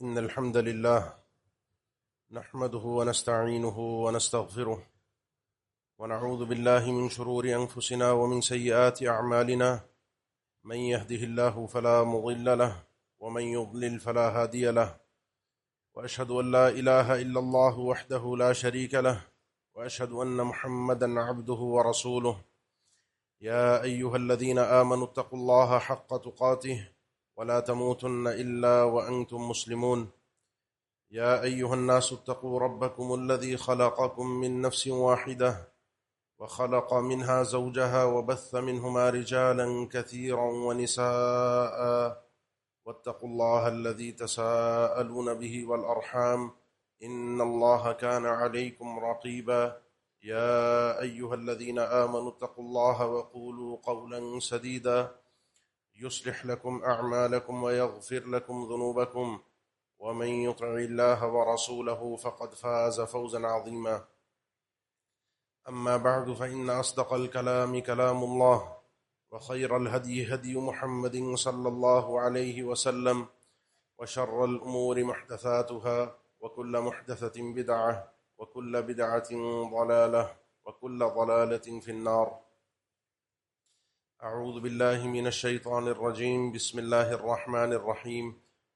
إن الحمد لله نحمده ونستعينه ونستغفره ونعوذ بالله من شرور أنفسنا ومن سيئات أعمالنا من يهده الله فلا مضل له ومن يضلل فلا هادي له وأشهد أن لا إله إلا الله وحده لا شريك له وأشهد أن محمدا عبده ورسوله يا أيها الذين آمنوا اتقوا الله حق تقاته ولا تموتن إلا وأنتم مسلمون يا أيها الناس اتقوا ربكم الذي خلقكم من نفس واحدة وخلق منها زوجها وبث منهما رجالا كثيرا ونساء واتقوا الله الذي تساءلون به والأرحام إن الله كان عليكم رقيبا يا أيها الذين آمنوا اتقوا الله وقولوا قولا سديدا يصلح لكم أعمالكم ويغفر لكم ذنوبكم ومن يطع الله ورسوله فقد فاز فوزا عظيما أما بعد فإن أصدق الكلام كلام الله وخير الهدي هدي محمد صلى الله عليه وسلم وشر الأمور محدثاتها وكل محدثة بدعة وكل بدعة ضلالة وكل ضلالة في النار. أعوذ بالله من الشيطان الرجيم. بسم الله الرحمن الرحيم.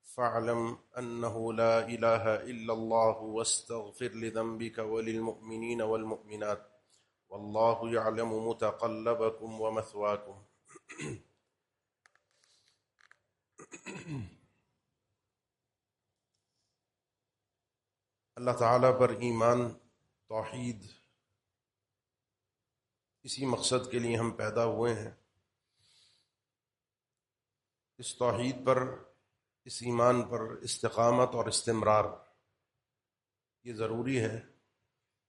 فاعلم أنه لا إله إلا الله واستغفر لذنبك وللمؤمنين والمؤمنات والله يعلم متقلبكم ومثواكم. اللہ تعالیٰ پر ایمان، توحید، اسی مقصد کے لیے ہم پیدا ہوئے ہیں. اس توحید پر، اس ایمان پر استقامت اور استمرار یہ ضروری ہے.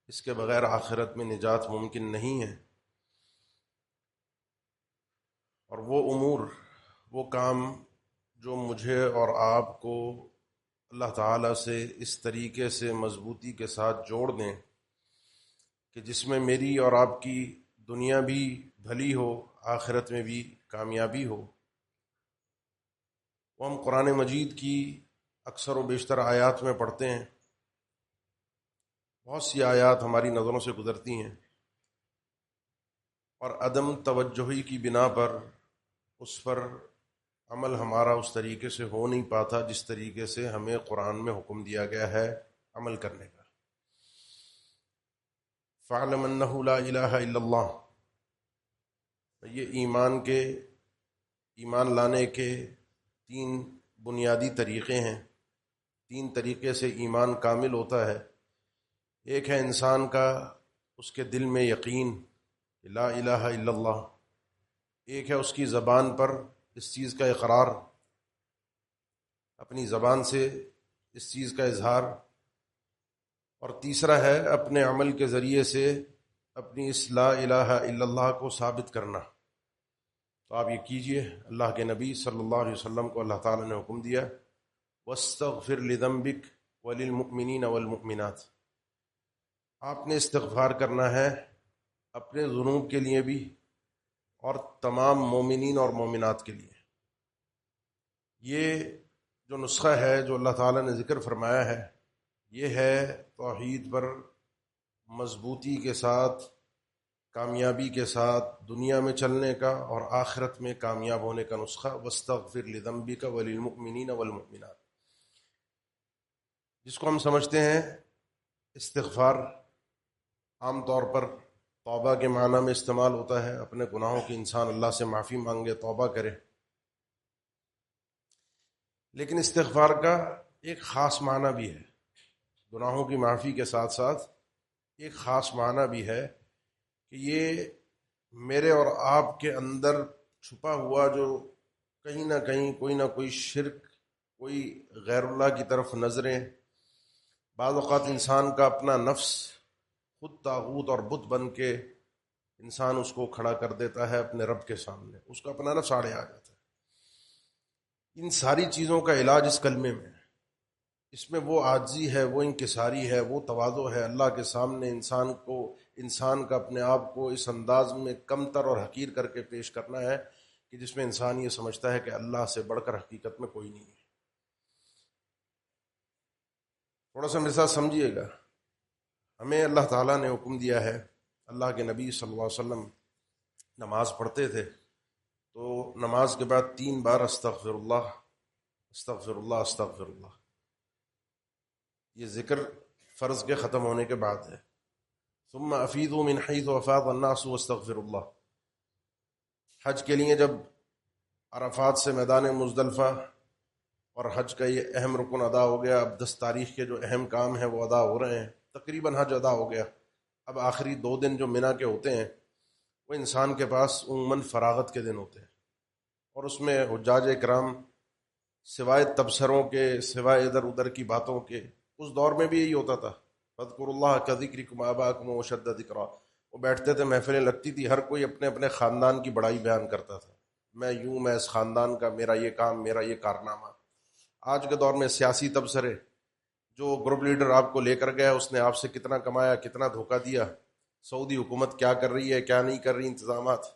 اس کے بغیر آخرت میں نجات ممکن نہیں ہے. اور وہ امور، وہ کام جو مجھے اور آپ کو اللہ تعالیٰ سے اس طریقے سے مضبوطی کے ساتھ جوڑ دیں کہ جس میں میری اور آپ کی دنیا بھی بھلی ہو، آخرت میں بھی کامیابی ہو، وہ ہم قرآن مجید کی اکثر و بیشتر آیات میں پڑھتے ہیں. بہت سی آیات ہماری نظروں سے گزرتی ہیں اور عدم توجہی کی بنا پر اس پر عمل ہمارا اس طریقے سے ہو نہیں پاتا جس طریقے سے ہمیں قرآن میں حکم دیا گیا ہے عمل کرنے کا. فَاعْلَمْ أَنَّهُ لَا إِلَٰهَ إِلَّا اللَّهُ. یہ ایمان لانے کے 3 بنیادی طریقے ہیں. 3 طریقے سے ایمان کامل ہوتا ہے. ایک ہے انسان کا اس کے دل میں یقین لا الہ الا اللہ. ایک ہے اس کی زبان پر اس چیز کا اقرار، اپنی زبان سے اس چیز کا اظہار. اور تیسرا ہے اپنے عمل کے ذریعے سے اپنی اس لا الہ الا اللہ کو ثابت کرنا. تو آپ یہ کیجئے، اللہ کے نبی صلی اللہ علیہ وسلم کو اللہ تعالیٰ نے حکم دیا وَاسْتَغْفِرْ لِذَنْبِكَ وَلِلْمُؤْمِنِينَ وَالْمُؤْمِنَاتِ. آپ نے استغفار کرنا ہے اپنے ذنوب کے لیے بھی اور تمام مومنین اور مومنات کے لیے. یہ جو نسخہ ہے جو اللہ تعالیٰ نے ذکر فرمایا ہے، یہ ہے توحید پر مضبوطی کے ساتھ، کامیابی کے ساتھ دنیا میں چلنے کا اور آخرت میں کامیاب ہونے کا نسخہ. وَاسْتَغْفِرْ لِذَنْبِكَ وَلِلْمُؤْمِنِينَ وَالْمُؤْمِنَاتِ، جس کو ہم سمجھتے ہیں استغفار. عام طور پر توبہ کے معنی میں استعمال ہوتا ہے، اپنے گناہوں کی انسان اللہ سے معافی مانگے، توبہ کرے. لیکن استغفار کا ایک خاص معنی بھی ہے. گناہوں کی معافی کے ساتھ ساتھ ایک خاص معنی بھی ہے کہ یہ میرے اور آپ کے اندر چھپا ہوا جو کہیں نہ کہیں کوئی نہ کوئی شرک، کوئی غیر اللہ کی طرف نظریں، بعض اوقات انسان کا اپنا نفس خود طاغوت اور بت بن کے انسان اس کو کھڑا کر دیتا ہے اپنے رب کے سامنے، اس کا اپنا نفس آڑے آ جاتا ہے. ان ساری چیزوں کا علاج اس کلمے میں، اس میں وہ عاجزی ہے، وہ انکساری ہے، وہ تواضع ہے اللہ کے سامنے. انسان کا اپنے آپ کو اس انداز میں کمتر اور حقیر کر کے پیش کرنا ہے کہ جس میں انسان یہ سمجھتا ہے کہ اللہ سے بڑھ کر حقیقت میں کوئی نہیں ہے. تھوڑا سا میرے ساتھ سمجھیے گا. ہمیں اللہ تعالیٰ نے حکم دیا ہے، اللہ کے نبی صلی اللہ علیہ وسلم نماز پڑھتے تھے تو نماز کے بعد 3 بار استغفر اللہ استغفر اللہ استغفر اللہ. یہ ذکر فرض کے ختم ہونے کے بعد ہے. ثم افیضوا من حیث افاض الناس واستغفر اللہ. حج کے لیے جب عرفات سے میدان مزدلفہ اور حج کا یہ اہم رکن ادا ہو گیا، اب 10 تاریخ کے جو اہم کام ہیں وہ ادا ہو رہے ہیں، تقریباً حج ادا ہو گیا. اب آخری 2 دن جو مینا کے ہوتے ہیں وہ انسان کے پاس عموماً فراغت کے دن ہوتے ہیں، اور اس میں حجاج کرام سوائے تبصروں کے، سوائے ادھر ادھر کی باتوں کے، اس دور میں بھی یہی ہوتا تھا، فاذکروا اللہ کذکرکم آباءکم واشد ذکرا. وہ بیٹھتے تھے، محفلیں لگتی تھی، ہر کوئی اپنے اپنے خاندان کی بڑائی بیان کرتا تھا، میں یوں، میں اس خاندان کا، میرا یہ کام، میرا یہ کارنامہ. آج کے دور میں سیاسی تبصرے، جو گروپ لیڈر آپ کو لے کر گیا اس نے آپ سے کتنا کمایا، کتنا دھوکہ دیا، سعودی حکومت کیا کر رہی ہے، کیا نہیں کر رہی، انتظامات.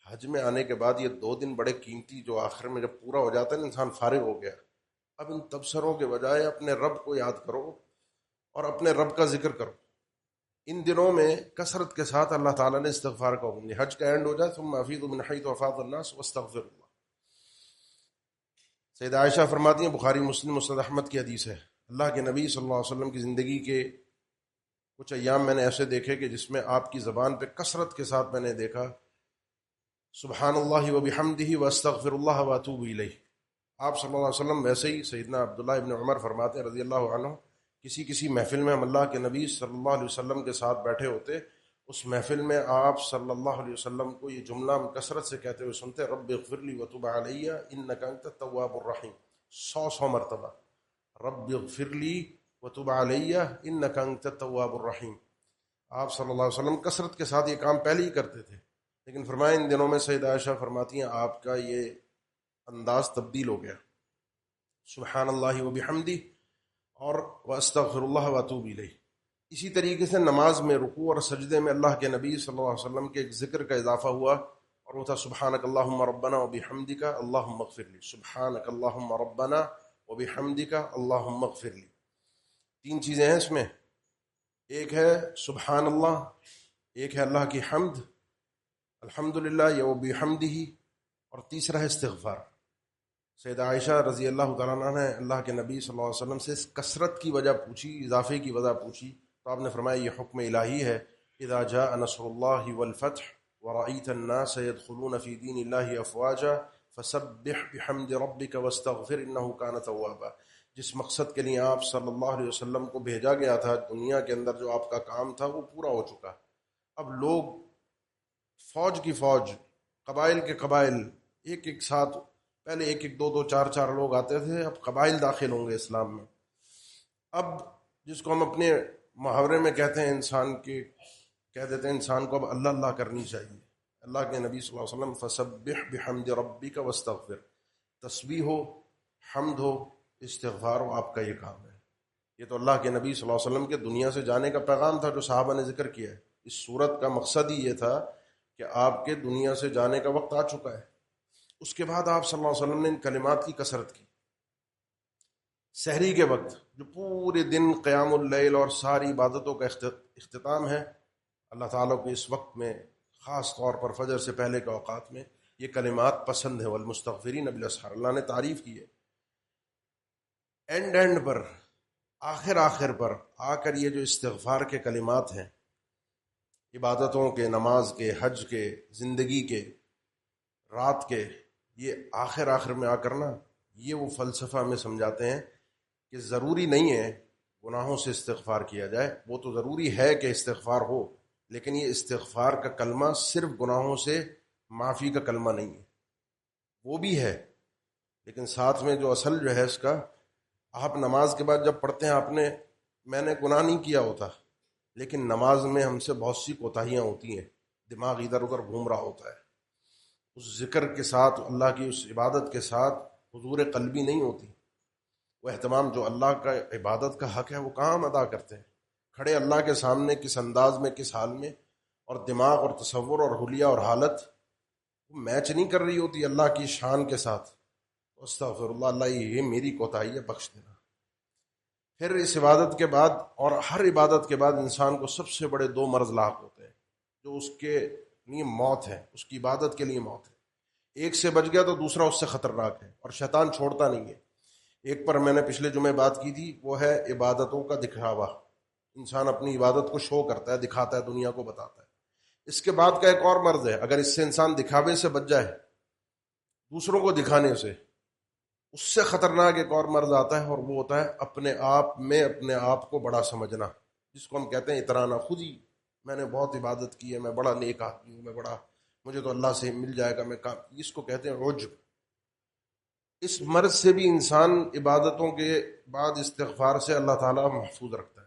حج میں آنے کے بعد یہ 2 دن بڑے قیمتی، جو آخر میں جب پورا ہو جاتا ہے نا انسان فارغ ہو گیا، اب ان تبصروں کے بجائے اپنے رب کو یاد کرو اور اپنے رب کا ذکر کرو. ان دنوں میں کثرت کے ساتھ اللہ تعالیٰ نے استغفار کا حکم دیا. حج کا اینڈ ہو جائے ثم افیضوا من حیث افاض الناس واستغفر اللہ. سیدہ عائشہ فرماتی ہیں، بخاری مسلم مسند احمد کی حدیث ہے، اللہ کے نبی صلی اللہ علیہ وسلم کی زندگی کے کچھ ایام میں نے ایسے دیکھے کہ جس میں آپ کی زبان پہ کثرت کے ساتھ میں نے دیکھا سبحان اللہ و بحمدہ واستغفر اللہ واتوب الیہ. آپ صلی اللہ علیہ وسلم ویسے ہی. سیدنا عبداللہ ابن عمر فرماتے ہیں رضی اللہ عنہ، کسی محفل میں ہم اللہ کے نبی صلی اللہ علیہ وسلم کے ساتھ بیٹھے ہوتے، اس محفل میں آپ صلی اللہ علیہ وسلم کو یہ جملہ ہم کثرت سے کہتے ہوئے سنتے، رب اغفر لی وتب علی انک انت التواب الرحیم. 100 مرتبہ رب اغفر لی وتب علی انک انت التواب الرحیم. آپ صلی اللہ علیہ وسلم کثرت کے ساتھ یہ کام پہلے ہی کرتے تھے، لیکن فرمائے ان دنوں میں سیدہ عائشہ فرماتی ہیں آپ کا یہ انداز تبدیل ہو گیا، سبحان اللہ و بحمدہ اور واستغفر اللہ واتوب الیہ. اسی طریقے سے نماز میں رکوع اور سجدے میں اللہ کے نبی صلی اللہ علیہ وسلم کے ایک ذکر کا اضافہ ہوا، اور وہ تھا سبحانک اللہم ربنا وبحمدک اللہم اغفر لی. سبحانک اللہم ربنا وبحمدک اللہم اغفر لی. 3 چیزیں ہیں اس میں، ایک ہے سبحان اللہ، ایک ہے اللہ کی حمد الحمدللہ یا وبحمدہ، اور تیسرا ہے استغفار. سیدہ عائشہ رضی اللہ تعالیٰ عنہ نے اللہ کے نبی صلی اللہ علیہ وسلم سے اس کثرت کی وجہ پوچھی، اضافے کی وجہ پوچھی، تو آپ نے فرمایا یہ حکم الہی ہے، اذا جاء نصر اللہ والفتح ورأیت الناس يدخلون فی دین اللہ افواجا فسبح بحمد ربک واستغفر انہ کان توابا. جس مقصد کے لیے آپ صلی اللہ علیہ وسلم کو بھیجا گیا تھا، دنیا کے اندر جو آپ کا کام تھا وہ پورا ہو چکا. اب لوگ فوج کی فوج، قبائل کے قبائل، ایک ایک ساتھ، پہلے ایک ایک 2 2 4 4 لوگ آتے تھے، اب قبائل داخل ہوں گے اسلام میں. اب جس کو ہم اپنے محاورے میں کہتے ہیں، انسان کے کہہ دیتے ہیں انسان کو اب اللہ اللہ کرنی چاہیے. اللہ کے نبی صلی اللہ علیہ وسلم فسبح بحمد ربک واستغفر، تسبیح ہو، حمد ہو، استغفار ہو، آپ کا یہ کام ہے. یہ تو اللہ کے نبی صلی اللہ علیہ وسلم کے دنیا سے جانے کا پیغام تھا جو صحابہ نے ذکر کیا ہے. اس صورت کا مقصد ہی یہ تھا کہ آپ کے دنیا سے جانے کا وقت آ چکا ہے. اس کے بعد آپ صلی اللہ علیہ وسلم نے ان کلمات کی کثرت کی. سحری کے وقت جو پورے دن قیام اللیل اور ساری عبادتوں کا اختتام ہے، اللہ تعالیٰ کو اس وقت میں خاص طور پر فجر سے پہلے کے اوقات میں یہ کلمات پسند ہے. والمستغفرین بالاسحار، اللہ نے تعریف کی ہے. اینڈ پر، آخر پر آ کر یہ جو استغفار کے کلمات ہیں، عبادتوں کے، نماز کے، حج کے، زندگی کے، رات کے، یہ آخر میں آ کر نا، یہ وہ فلسفہ ہمیں سمجھاتے ہیں کہ ضروری نہیں ہے گناہوں سے استغفار کیا جائے. وہ تو ضروری ہے کہ استغفار ہو، لیکن یہ استغفار کا کلمہ صرف گناہوں سے معافی کا کلمہ نہیں ہے، وہ بھی ہے، لیکن ساتھ میں جو اصل جو ہے اس کا، آپ نماز کے بعد جب پڑھتے ہیں، میں نے گناہ نہیں کیا ہوتا، لیکن نماز میں ہم سے بہت سی کوتاہیاں ہوتی ہیں، دماغ ادھر ادھر گھوم رہا ہوتا ہے، اس ذکر کے ساتھ، اللہ کی اس عبادت کے ساتھ حضور قلبی نہیں ہوتی. وہ اہتمام جو اللہ کا عبادت کا حق ہے وہ کہاں ہم ادا کرتے ہیں؟ کھڑے اللہ کے سامنے کس انداز میں، کس حال میں، اور دماغ اور تصور اور حلیہ اور حالت وہ میچ نہیں کر رہی ہوتی اللہ کی شان کے ساتھ. استغفر اللہ، اللہ یہ میری کوتاہی ہے، بخش دینا. پھر اس عبادت کے بعد اور ہر عبادت کے بعد انسان کو سب سے بڑے دو مرض لاحق ہوتے ہیں جو اس کے لیے موت ہے، اس کی عبادت کے لیے موت ہے۔ ایک سے بچ گیا تو دوسرا اس سے خطرناک ہے، اور شیطان چھوڑتا نہیں ہے۔ ایک پر میں نے پچھلے جمعے بات کی تھی، وہ ہے عبادتوں کا دکھاوا۔ انسان اپنی عبادت کو شو کرتا ہے، دکھاتا ہے، دنیا کو بتاتا ہے۔ اس کے بعد کا ایک اور مرض ہے، اگر اس سے انسان دکھاوے سے بچ جائے، دوسروں کو دکھانے سے، اس سے خطرناک ایک اور مرض آتا ہے، اور وہ ہوتا ہے اپنے آپ میں اپنے آپ کو بڑا سمجھنا، جس کو ہم کہتے ہیں اترانا۔ خود ہی میں نے بہت عبادت کی ہے، میں بڑا نیک آدمی ہوں، میں بڑا، مجھے تو اللہ سے مل جائے گا، اس کو کہتے ہیں عجب۔ اس مرض سے بھی انسان عبادتوں کے بعد استغفار سے اللہ تعالیٰ محفوظ رکھتا ہے۔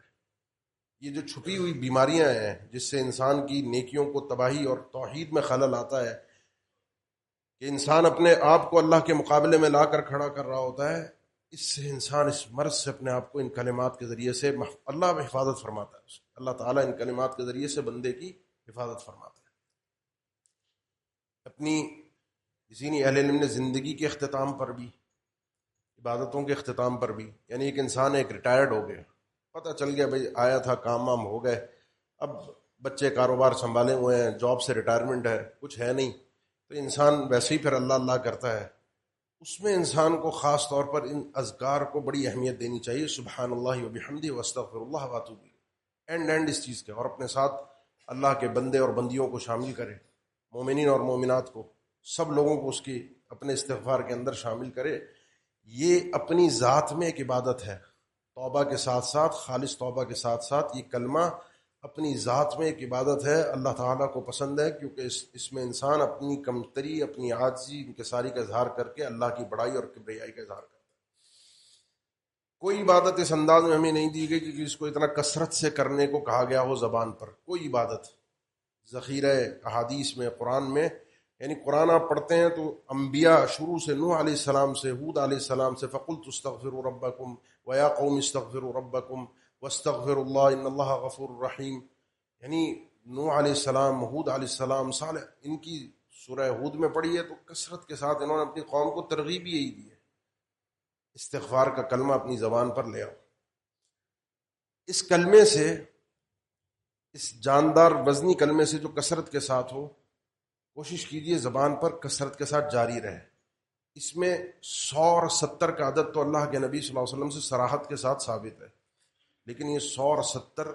یہ جو چھپی ہوئی بیماریاں ہیں جس سے انسان کی نیکیوں کو تباہی اور توحید میں خلل آتا ہے، کہ انسان اپنے آپ کو اللہ کے مقابلے میں لا کر کھڑا کر رہا ہوتا ہے، اس سے انسان اس مرض سے اپنے آپ کو ان کلمات کے ذریعے سے اللہ حفاظت فرماتا ہے۔ اللہ تعالیٰ ان کلمات کے ذریعے سے بندے کی حفاظت فرماتا ہے۔ اپنی کسی نے اہل علم نے زندگی کے اختتام پر بھی، عبادتوں کے اختتام پر بھی، یعنی ایک انسان ایک ریٹائرڈ ہو گیا، پتہ چل گیا بھئی آیا تھا، کام وام ہو گئے، اب بچے کاروبار سنبھالے ہوئے ہیں، جاب سے ریٹائرمنٹ ہے، کچھ ہے نہیں، تو انسان ویسے ہی پھر اللہ اللہ کرتا ہے۔ اس میں انسان کو خاص طور پر ان اذکار کو بڑی اہمیت دینی چاہیے، سبحان اللہ و بحمدہ واستغفر اللہ واتوب الیہ، اینڈ اس چیز کے، اور اپنے ساتھ اللہ کے بندے اور بندیوں کو شامل کرے، مومنین اور مومنات کو، سب لوگوں کو اس کی اپنے استغفار کے اندر شامل کرے۔ یہ اپنی ذات میں ایک عبادت ہے، توبہ کے ساتھ ساتھ، خالص توبہ کے ساتھ ساتھ، یہ کلمہ اپنی ذات میں ایک عبادت ہے، اللہ تعالیٰ کو پسند ہے، کیونکہ اس میں انسان اپنی کمتری، اپنی عاجزی، انکساری کا اظہار کر کے اللہ کی بڑائی اور کبریائی کا اظہار کرتا ہے۔ کوئی عبادت اس انداز میں ہمیں نہیں دی گئی کہ اس کو اتنا کثرت سے کرنے کو کہا گیا ہو زبان پر، کوئی عبادت ذخیرہ احادیث میں، قرآن میں، یعنی قرآن آپ پڑھتے ہیں تو انبیاء شروع سے، نوح علیہ السلام سے، ہود علیہ السلام سے، فَقُلْتُ اسْتَغْفِرُوا رَبَّكُمْ وَيَا قَوْمِ اسْتَغْفِرُوا رَبَّكُمْ وَاسْتَغْفِرُوا اللَّهَ إِنَّ اللَّهَ غَفُورٌ رَحِيمٌ، یعنی نوح علیہ السلام، ہود علیہ السلام، صالح، ان کی سورہ ہود میں پڑھی ہے تو کثرت کے ساتھ انہوں نے اپنی قوم کو ترغیب یہی دی ہے، استغفار کا کلمہ اپنی زبان پر لے آؤ۔ اس کلمے سے، اس جاندار وزنی کلمے سے جو کثرت کے ساتھ ہو، کوشش کیجئے زبان پر کثرت کے ساتھ جاری رہے۔ اس میں 100 اور 70 کا عدد تو اللہ کے نبی صلی اللہ علیہ وسلم سے صراحت کے ساتھ ثابت ہے، لیکن یہ 100 اور 70،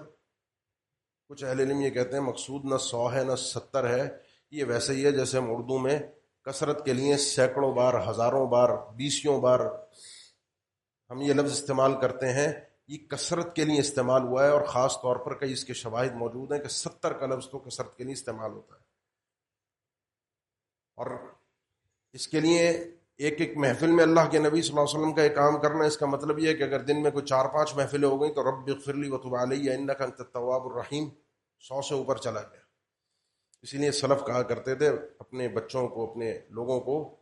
کچھ اہل علم یہ کہتے ہیں مقصود نہ 100 ہے نہ 70 ہے، یہ ویسے ہی ہے جیسے ہم اردو میں کثرت کے لیے سینکڑوں بار، ہزاروں بار، بیسیوں بار ہم یہ لفظ استعمال کرتے ہیں، یہ کثرت کے لیے استعمال ہوا ہے، اور خاص طور پر کئی اس کے شواہد موجود ہیں کہ 70 کا لفظ تو کثرت کے لیے استعمال ہوتا ہے۔ اور اس کے لیے ایک ایک محفل میں اللہ کے نبی صلی اللہ علیہ وسلم کا ایک کام کرنا، اس کا مطلب یہ ہے کہ اگر دن میں کوئی 4-5 محفلیں ہو گئیں تو رب اغفر لی وتب علی انک انت التواب الرحیم 100 سے اوپر چلا گیا۔ اسی لیے سلف کہا کرتے تھے اپنے بچوں کو، اپنے لوگوں کو،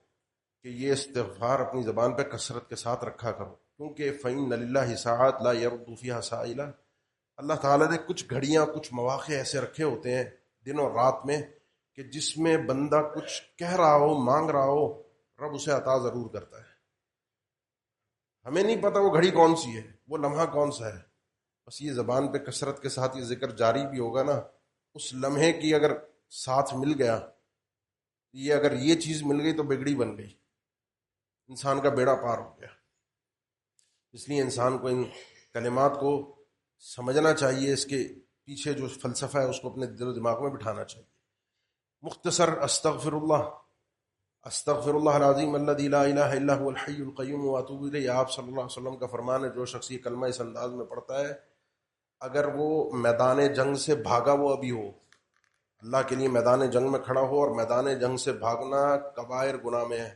کہ یہ استغفار اپنی زبان پہ کثرت کے ساتھ رکھا کرو، کیونکہ فإن للہ ساعات لا يرد فيها سائلا، اللہ تعالیٰ نے کچھ گھڑیاں، کچھ مواقع ایسے رکھے ہوتے ہیں دن اور رات میں کہ جس میں بندہ کچھ کہہ رہا ہو، مانگ رہا ہو، رب اسے عطا ضرور کرتا ہے۔ ہمیں نہیں پتہ وہ گھڑی کون سی ہے، وہ لمحہ کون سا ہے، بس یہ زبان پہ کثرت کے ساتھ یہ ذکر جاری بھی ہوگا نا، اس لمحے کی اگر ساتھ مل گیا، یہ اگر یہ چیز مل گئی تو بگڑی بن گئی، انسان کا بیڑا پار ہو گیا۔ اس لیے انسان کو ان کلمات کو سمجھنا چاہیے، اس کے پیچھے جو فلسفہ ہے اس کو اپنے دل و دماغ میں بٹھانا چاہیے۔ مختصر، استغفر اللہ العظیم الذی لا الہ الا هو الحی القیوم واتوب الیہ۔ آپ صلی اللہ علیہ وسلم کا فرمان ہے، جو شخص یہ کلمہ اس انداز میں پڑھتا ہے، اگر وہ میدان جنگ سے بھاگا ہوا بھی ہو، اللہ کے لیے میدان جنگ میں کھڑا ہو، اور میدان جنگ سے بھاگنا کبائر گناہ میں ہے،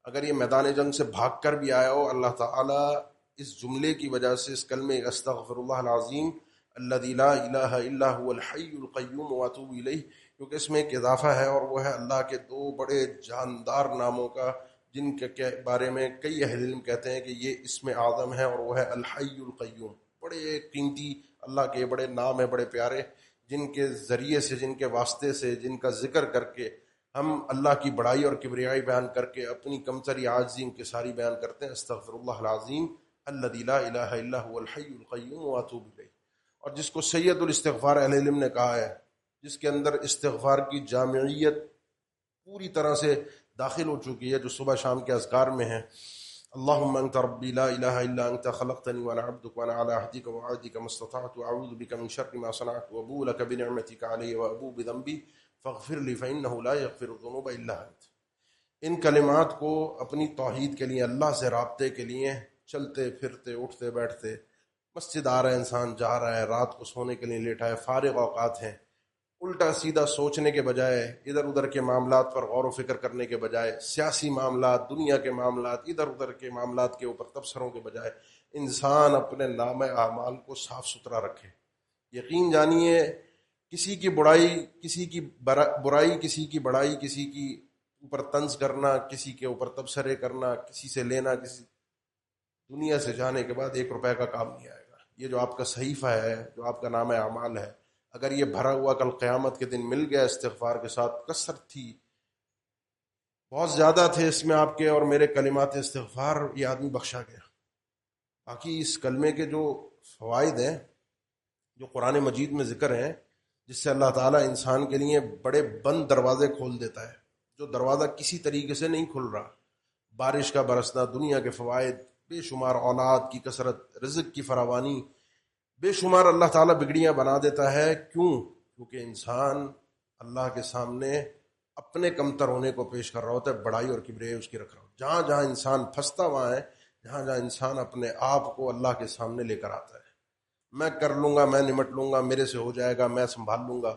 اگر یہ میدان جنگ سے بھاگ کر بھی آیا ہو، اللہ تعالیٰ اس جملے کی وجہ سے، اس کلمے استغفر اللہ العظیم الذی لا الہ الا هو الحی القیوم واتوب الیہ، کیونکہ اس میں ایک اضافہ ہے، اور وہ ہے اللہ کے 2 بڑے جاندار ناموں کا، جن کے بارے میں کئی اہل علم کہتے ہیں کہ یہ اسم اعظم ہے، اور وہ ہے الحی القیوم۔ بڑے قیمتی اللہ کے بڑے نام ہیں، بڑے پیارے، جن کے ذریعے سے، جن کے واسطے سے، جن کا ذکر کر کے ہم اللہ کی بڑائی اور کبریائی بیان کر کے اپنی کمتری، عاجزی، انکساری بیان کرتے ہیں۔ استغفر اللہ العظیم الذی لا الہ الا هو الحی القیوم واتوب الیہ. اور جس کو سید الاستغفار اہل علم نے کہا ہے، جس کے اندر استغفار کی جامعیت پوری طرح سے داخل ہو چکی ہے، جو صبح شام کے اذکار میں ہے. اللهم انت ربی لا الہ الا انت خلقتنی وانا عبدک وانا علی عہدک ووعدک ما استطعت اعوذ بک من شر ما صنعت وابوء لک بنعمتک علی وابوء بذنبی فاغفر لی فانہ لا یغفر الذنوب الا انت. ان کلمات کو اپنی توحید کے لیے، اللہ سے رابطے کے لیے، چلتے پھرتے اٹھتے بیٹھتے، مسجد آ رہا ہے انسان، جا رہا ہے، رات کو سونے کے لیے لیٹا ہے، فارغ اوقات ہیں، الٹا سیدھا سوچنے کے بجائے، ادھر ادھر کے معاملات پر غور و فکر کرنے کے بجائے، سیاسی معاملات، دنیا کے معاملات، ادھر ادھر کے معاملات کے اوپر تبصروں کے بجائے انسان اپنے نام اعمال کو صاف ستھرا رکھے. یقین جانیے کسی کی برائی، کسی کی برائی، کسی کی بڑائی، کسی کی اوپر طنز کرنا، کسی کے اوپر تبصرے کرنا، کسی سے لینا، کسی دنیا سے جانے کے بعد 1 روپے کا کام نہیں آئے گا. یہ جو آپ کا صحیفہ ہے، جو آپ کا نام اعمال ہے، اگر یہ بھرا ہوا کل قیامت کے دن مل گیا استغفار کے ساتھ، کثرت تھی، بہت زیادہ تھے اس میں آپ کے اور میرے کلمات استغفار، یہ آدمی بخشا گیا. باقی اس کلمے کے جو فوائد ہیں، جو قرآن مجید میں ذکر ہیں، جس سے اللہ تعالیٰ انسان کے لیے بڑے بند دروازے کھول دیتا ہے، جو دروازہ کسی طریقے سے نہیں کھل رہا. بارش کا برسنا، دنیا کے فوائد بے شمار، اولاد کی کثرت، رزق کی فراوانی، بے شمار اللہ تعالیٰ بگڑیاں بنا دیتا ہے. کیوں؟ کیونکہ انسان اللہ کے سامنے اپنے کمتر ہونے کو پیش کر رہا ہوتا ہے، بڑائی اور کبریائی اس کی رکھ رہا ہوتا ہے. جہاں جہاں انسان پھنستا وہاں ہے جہاں جہاں انسان اپنے آپ کو اللہ کے سامنے لے کر آتا ہے. میں کر لوں گا، میں نمٹ لوں گا، میرے سے ہو جائے گا، میں سنبھال لوں گا.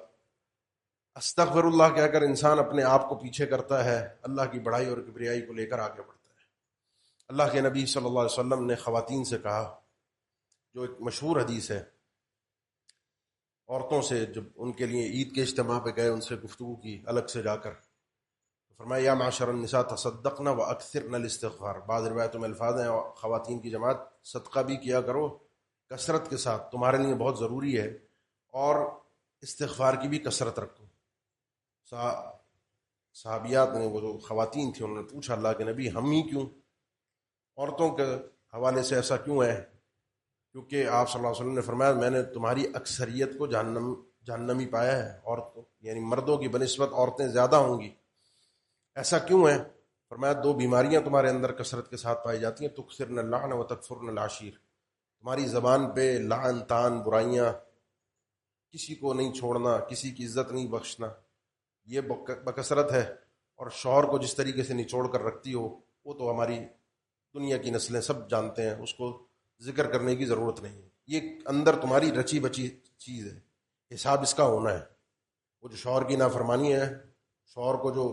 استغفر اللہ کہہ کر انسان اپنے آپ کو پیچھے کرتا ہے، اللہ کی بڑائی اور کبریائی کو لے کر آگے بڑھتا ہے. اللہ کے نبی صلی اللہ علیہ وسلم نے خواتین سے کہا، جو ایک مشہور حدیث ہے، عورتوں سے جب ان کے لیے عید کے اجتماع پہ گئے، ان سے گفتگو کی الگ سے جا کر، فرمایا یا معاشر النساء تصدقنا واکثرن الاستغفار. بعض روایتوں میں الفاظ ہیں، خواتین کی جماعت صدقہ بھی کیا کرو کثرت کے ساتھ، تمہارے لیے بہت ضروری ہے، اور استغفار کی بھی کثرت رکھو. صحابیات نے، وہ جو خواتین تھیں، انہوں نے پوچھا اللہ کے نبی ہم ہی کیوں، عورتوں کے حوالے سے ایسا کیوں ہے؟ کیونکہ آپ صلی اللہ علیہ وسلم نے فرمایا میں نے تمہاری اکثریت کو جہنمی پایا ہے، عورتوں یعنی مردوں کی بنسبت عورتیں زیادہ ہوں گی. ایسا کیوں ہے؟ فرمایا 2 بیماریاں تمہارے اندر کثرت کے ساتھ پائی جاتی ہیں، تکثرن اللعن و تکفرن العشیر. تمہاری زبان پہ لعن، تان، برائیاں، کسی کو نہیں چھوڑنا، کسی کی عزت نہیں بخشنا، یہ بکثرت ہے. اور شوہر کو جس طریقے سے نچوڑ کر رکھتی ہو، وہ تو ہماری دنیا کی نسلیں سب جانتے ہیں، اس کو ذکر کرنے کی ضرورت نہیں ہے. یہ اندر تمہاری رچی بچی چیز ہے، حساب اس کا ہونا ہے. وہ جو شوہر کی نافرمانی ہے، شوہر کو جو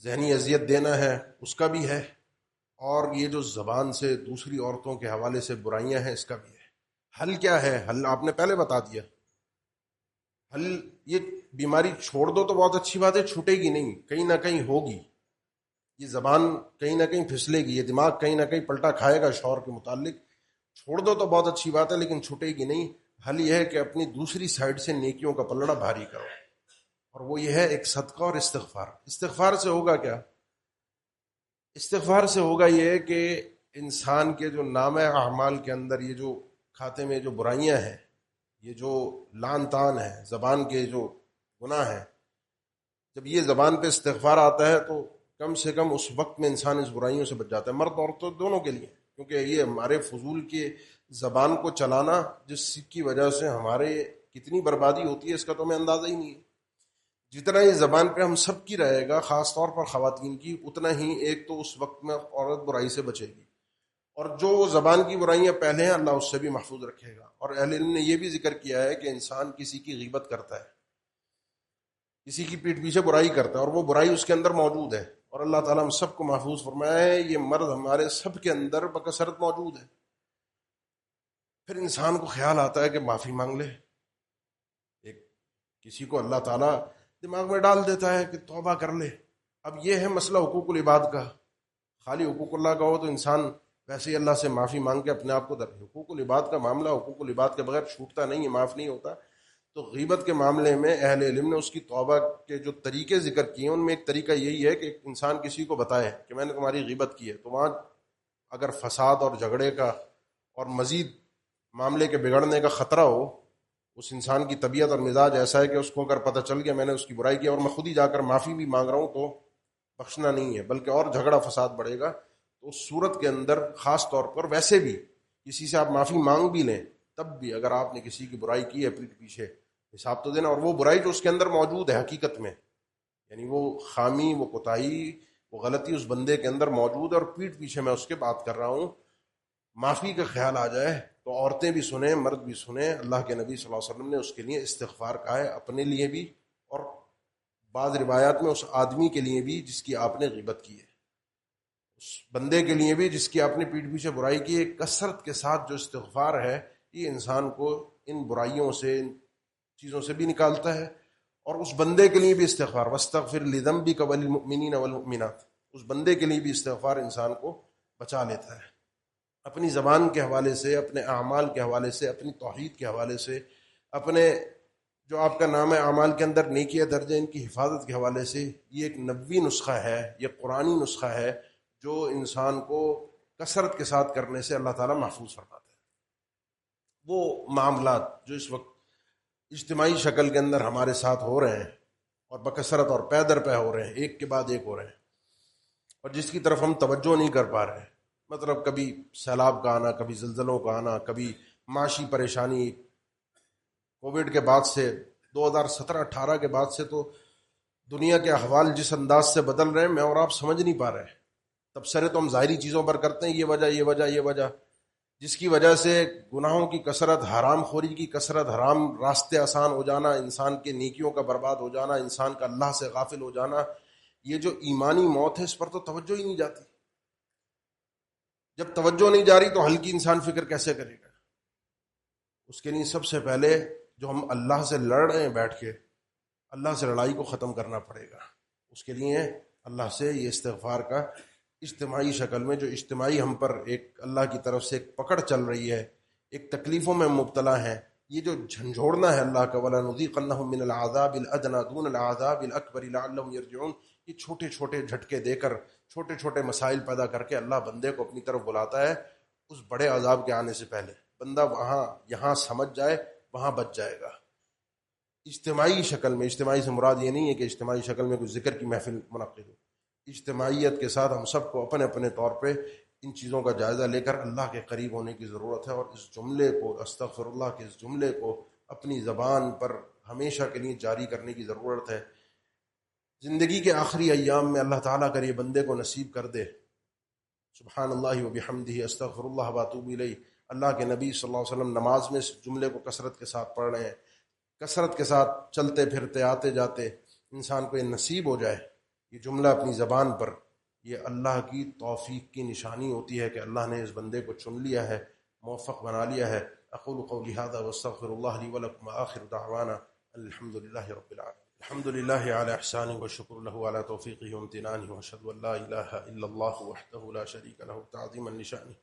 ذہنی اذیت دینا ہے، اس کا بھی ہے، اور یہ جو زبان سے دوسری عورتوں کے حوالے سے برائیاں ہیں، اس کا بھی ہے. حل کیا ہے؟ حل آپ نے پہلے بتا دیا. حل یہ بیماری چھوڑ دو تو بہت اچھی بات ہے، چھوٹے گی نہیں، کہیں نہ کہیں ہوگی. یہ زبان کہیں نہ کہیں پھسلے گی، یہ دماغ کہیں نہ کہیں پلٹا کھائے گا شوہر کے متعلق. چھوڑ دو تو بہت اچھی بات ہے، لیکن چھوٹے گی نہیں. حل یہ ہے کہ اپنی دوسری سائڈ سے نیکیوں کا پلڑا بھاری کرو، اور وہ یہ ہے ایک صدقہ اور استغفار. استغفار سے ہوگا کیا؟ استغفار سے ہوگا یہ کہ انسان کے جو نام اعمال کے اندر یہ جو کھاتے میں جو برائیاں ہیں، یہ جو لعن طعن ہے، زبان کے جو گناہ ہیں، جب یہ زبان پہ استغفار آتا ہے تو کم سے کم اس وقت میں انسان اس برائیوں سے بچ جاتا ہے، مرد عورتوں دونوں کے لیے. کیونکہ یہ ہمارے فضول کے زبان کو چلانا، جس کی وجہ سے ہمارے کتنی بربادی ہوتی ہے، اس کا تو ہمیں اندازہ ہی نہیں ہے. جتنا یہ زبان پہ ہم سب کی رہے گا، خاص طور پر خواتین کی، اتنا ہی ایک تو اس وقت میں عورت برائی سے بچے گی، اور جو زبان کی برائیاں پہلے ہیں اللہ اس سے بھی محفوظ رکھے گا. اور اہل علم نے یہ بھی ذکر کیا ہے کہ انسان کسی کی غیبت کرتا ہے، کسی کی پیٹھ پیچھے برائی کرتا ہے، اور وہ برائی اس کے اندر موجود ہے، اور اللہ تعالیٰ ہم سب کو محفوظ فرمایا ہے یہ مرض ہمارے سب کے اندر بکثرت موجود ہے. پھر انسان کو خیال آتا ہے کہ معافی مانگ لے. ایک کسی کو اللہ تعالیٰ دماغ میں ڈال دیتا ہے کہ توبہ کر لے. اب یہ ہے مسئلہ حقوق العباد کا. خالی حقوق اللہ کا ہو تو انسان ویسے ہی اللہ سے معافی مانگ کے اپنے آپ کو حقوق العباد کا معاملہ حقوق العباد کے بغیر چھوٹتا نہیں ہے، معاف نہیں ہوتا. تو غیبت کے معاملے میں اہل علم نے اس کی توبہ کے جو طریقے ذکر کیے، ان میں ایک طریقہ یہی ہے کہ انسان کسی کو بتائے کہ میں نے تمہاری غیبت کی ہے، تو وہاں اگر فساد اور جھگڑے کا اور مزید معاملے کے بگڑنے کا خطرہ ہو، اس انسان کی طبیعت اور مزاج ایسا ہے کہ اس کو اگر پتہ چل گیا میں نے اس کی برائی کی اور میں خود ہی جا کر معافی بھی مانگ رہا ہوں تو بخشنا نہیں ہے، بلکہ اور جھگڑا فساد بڑھے گا. تو اس صورت کے اندر خاص طور پر ویسے بھی کسی سے آپ معافی مانگ بھی لیں، تب بھی اگر آپ نے کسی کی برائی کی ہے پیٹھ پیچھے، حساب تو دینا. اور وہ برائی جو اس کے اندر موجود ہے حقیقت میں، یعنی وہ خامی، وہ کوتاہی، وہ غلطی اس بندے کے اندر موجود ہے اور پیٹھ پیچھے میں اس کے بات کر رہا ہوں، معافی کا خیال آ جائے تو عورتیں بھی سنیں، مرد بھی سنیں. اللہ کے نبی صلی اللہ علیہ وسلم نے اس کے لیے استغفار کہا ہے، اپنے لیے بھی اور بعض روایات میں اس آدمی کے لیے بھی جس کی آپ نے غیبت کی ہے، اس بندے کے لیے بھی جس کی آپ نے پیٹھ پیچھے برائی کی ہے. کثرت کے ساتھ جو استغفار ہے یہ انسان کو ان برائیوں سے، ان چیزوں سے بھی نکالتا ہے. اور اس بندے کے لیے بھی استغفار، واستغفر لذنبک وللمؤمنین والمؤمنات، اس بندے کے لیے بھی استغفار انسان کو بچا لیتا ہے. اپنی زبان کے حوالے سے، اپنے اعمال کے حوالے سے، اپنی توحید کے حوالے سے، اپنے جو آپ کا نام اعمال کے اندر نیکی درجہ ان کی حفاظت کے حوالے سے، یہ ایک نبوی نسخہ ہے، یہ قرآنی نسخہ ہے جو انسان کو کثرت کے ساتھ کرنے سے اللہ تعالیٰ محفوظ فرماتا ہے. وہ معاملات جو اس وقت اجتماعی شکل کے اندر ہمارے ساتھ ہو رہے ہیں اور بکثرت اور پے در پے ہو رہے ہیں، ایک کے بعد ایک ہو رہے ہیں، اور جس کی طرف ہم توجہ نہیں کر پا رہے ہیں، مطلب کبھی سیلاب کا آنا، کبھی زلزلوں کا آنا، کبھی معاشی پریشانی. کووڈ کے بعد سے 2017-18 کے بعد سے تو دنیا کے احوال جس انداز سے بدل رہے ہیں میں اور آپ سمجھ نہیں پا رہے ہیں. تبصرے تو ہم ظاہری چیزوں پر کرتے ہیں، یہ وجہ جس کی وجہ سے گناہوں کی کثرت، حرام خوری کی کثرت، حرام راستے آسان ہو جانا، انسان کے نیکیوں کا برباد ہو جانا، انسان کا اللہ سے غافل ہو جانا، یہ جو ایمانی موت ہے اس پر تو توجہ ہی نہیں جاتی. جب توجہ نہیں جا رہی تو ہلکی انسان فکر کیسے کرے گا؟ اس کے لیے سب سے پہلے جو ہم اللہ سے لڑ رہے ہیں بیٹھ کے، اللہ سے لڑائی کو ختم کرنا پڑے گا. اس کے لیے اللہ سے یہ استغفار کا اجتماعی شکل میں، جو اجتماعی ہم پر ایک اللہ کی طرف سے ایک پکڑ چل رہی ہے، ایک تکلیفوں میں مبتلا ہے، یہ جو جھنجھوڑنا ہے اللہ کا، وَلَنُذِيقَنَّهُم مِّنَ الْعَذَابِ الْأَدْنَىٰ دُونَ الْعَذَابِ الْأَكْبَرِ لَعَلَّهُمْ يَرْجِعُونَ، یہ چھوٹے چھوٹے جھٹکے دے کر، چھوٹے چھوٹے مسائل پیدا کر کے اللہ بندے کو اپنی طرف بلاتا ہے اس بڑے عذاب کے آنے سے پہلے. بندہ وہاں یہاں سمجھ جائے وہاں بچ جائے گا. اجتماعی شکل میں، اجتماعی سے مراد یہ نہیں ہے کہ اجتماعی شکل میں کوئی ذکر کی محفل منعقد ہو، اجتماعیت کے ساتھ ہم سب کو اپنے اپنے طور پہ ان چیزوں کا جائزہ لے کر اللہ کے قریب ہونے کی ضرورت ہے. اور اس جملے کو، استغفر اللہ کے اس جملے کو اپنی زبان پر ہمیشہ کے لیے جاری کرنے کی ضرورت ہے. زندگی کے آخری ایام میں اللہ تعالیٰ اگر یہ بندے کو نصیب کر دے، سبحان اللہ و بحمدہ استغفر اللہ و اتوب الیہ، اللہ کے نبی صلی اللہ علیہ وسلم نماز میں اس جملے کو کثرت کے ساتھ پڑھ رہے ہیں، کثرت کے ساتھ چلتے پھرتے آتے جاتے انسان کو یہ نصیب ہو جائے یہ جملہ اپنی زبان پر، یہ اللہ کی توفیق کی نشانی ہوتی ہے کہ اللہ نے اس بندے کو چن لیا ہے، موفق بنا لیا ہے. اقول قولی ھذا واستغفر اللہ لی ولکم آخر دعوانا الحمد للہ رب العالمین. الحمد للہ علی احسانہ والشکر لہ علی توفیقہ وامتنانہ واشہد ان لا الہ الا اللہ وحدہ لا شریک لہ تعظیما لشأنہ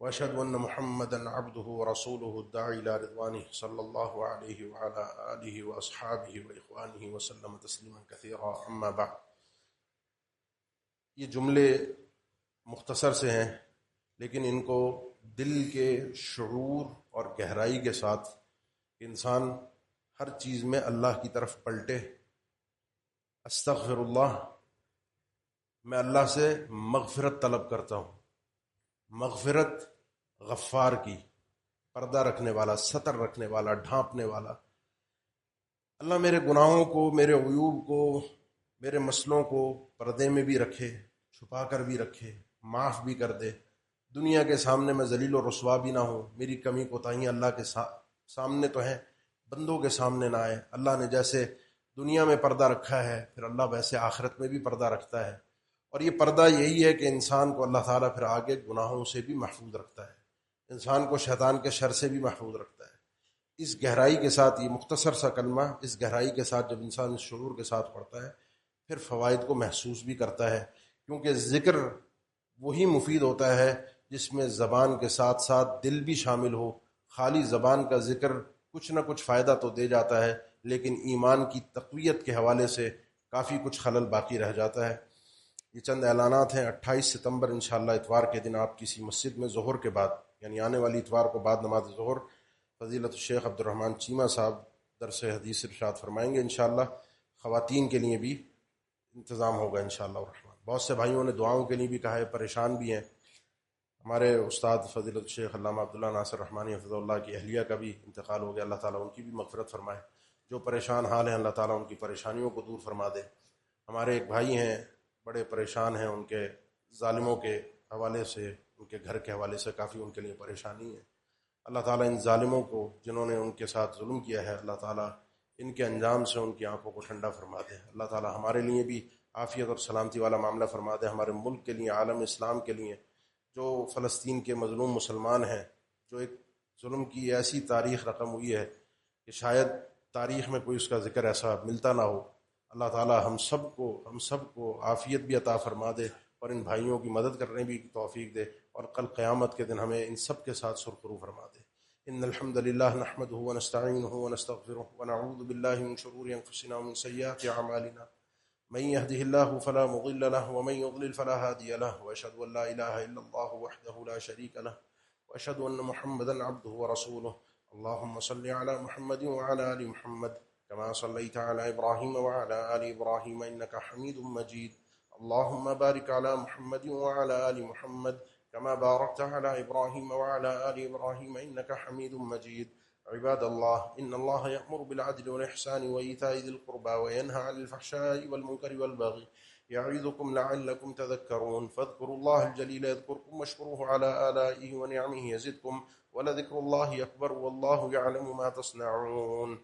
واشهد ان محمدا عبده ورسوله الداعي الى رضوانه صلى الله عليه وعلى اله واصحابه واخوانه وسلم تسلیما كثيرا. اما بعد، یہ جملے مختصر سے ہیں لیکن ان کو دل کے شعور اور گہرائی کے ساتھ انسان ہر چیز میں اللہ کی طرف پلٹے. استغفر اللہ، میں اللہ سے مغفرت طلب کرتا ہوں. مغفرت غفار کی، پردہ رکھنے والا، ستر رکھنے والا، ڈھانپنے والا. اللہ میرے گناہوں کو، میرے عیوب کو، میرے مسلوں کو پردے میں بھی رکھے، چھپا کر بھی رکھے، معاف بھی کر دے. دنیا کے سامنے میں ذلیل و رسوا بھی نہ ہوں، میری کمی کوتاہیاں اللہ کے سامنے تو ہیں، بندوں کے سامنے نہ آئے. اللہ نے جیسے دنیا میں پردہ رکھا ہے پھر اللہ ویسے آخرت میں بھی پردہ رکھتا ہے. اور یہ پردہ یہی ہے کہ انسان کو اللہ تعالیٰ پھر آگے گناہوں سے بھی محفوظ رکھتا ہے، انسان کو شیطان کے شر سے بھی محفوظ رکھتا ہے. اس گہرائی کے ساتھ، یہ مختصر سا کلمہ اس گہرائی کے ساتھ جب انسان اس شعور کے ساتھ پڑھتا ہے پھر فوائد کو محسوس بھی کرتا ہے. کیونکہ ذکر وہی مفید ہوتا ہے جس میں زبان کے ساتھ ساتھ دل بھی شامل ہو. خالی زبان کا ذکر کچھ نہ کچھ فائدہ تو دے جاتا ہے لیکن ایمان کی تقویت کے حوالے سے کافی کچھ خلل باقی رہ جاتا ہے. یہ چند اعلانات ہیں. 28 ستمبر انشاءاللہ اتوار کے دن آپ کسی مسجد میں ظہر کے بعد، یعنی آنے والی اتوار کو بعد نماز ظہر، فضیلت الشیخ عبد الرحمن چیمہ صاحب درس حدیث ارشاد فرمائیں گے انشاءاللہ. خواتین کے لیے بھی انتظام ہوگا انشاءاللہ الرحمن. بہت سے بھائیوں نے دعاؤں کے لیے بھی کہا ہے، پریشان بھی ہیں. ہمارے استاد فضیلت الشیخ علامہ عبداللہ ناصر رحمانی حفظہ اللہ کی اہلیہ کا بھی انتقال ہو گیا. اللہ تعالیٰ ان کی بھی مغفرت فرمائے. جو پریشان حال ہیں اللہ تعالیٰ ان کی پریشانیوں کو دور فرما دے. ہمارے ایک بھائی ہیں بڑے پریشان ہیں، ان کے ظالموں کے حوالے سے، ان کے گھر کے حوالے سے کافی ان کے لیے پریشانی ہے. اللہ تعالیٰ ان ظالموں کو جنہوں نے ان کے ساتھ ظلم کیا ہے، اللہ تعالیٰ ان کے انجام سے ان کی آنکھوں کو ٹھنڈا فرما دے. اللہ تعالیٰ ہمارے لیے بھی عافیت اور سلامتی والا معاملہ فرما دے. ہمارے ملک کے لیے، عالم اسلام کے لیے، جو فلسطین کے مظلوم مسلمان ہیں، جو ایک ظلم کی ایسی تاریخ رقم ہوئی ہے کہ شاید تاریخ میں کوئی اس کا ذکر ایسا ملتا نہ ہو. اللہ تعالیٰ ہم سب کو عافیت بھی عطا فرما دے اور ان بھائیوں کی مدد کرنے بھی توفیق دے، اور کل قیامت کے دن ہمیں ان سب کے ساتھ سرخرو فرما دے. ان الحمد للہ نحمده ونستعینه ونستغفره ونعوذ باللہ من شرور انفسنا ومن سیئات اعمالنا، من يهده الله فلا مضل له ومن يضلل فلا هادي له، واشهد ان لا اله الا الله وحده لا شريك له، واشهد ان محمدا عبده ورسوله. اللهم صل على محمد وعلى ال محمد كما صليت على إبراهيم وعلى آل إبراهيم إنك حميد مجيد. اللهم بارك على محمد وعلى آل محمد كما باركت على إبراهيم وعلى آل إبراهيم إنك حميد مجيد. عباد الله، إن الله يأمر بالعدل والإحسان وإيتاء ذي القربى وينهى عن الفحشاء والمنكر والبغي يعظكم لعلكم تذكرون. فاذكروا الله الجليل يذكركم واشكروه على آلائه ونعمه يزدكم ولذكر الله أكبر والله يعلم ما تصنعون.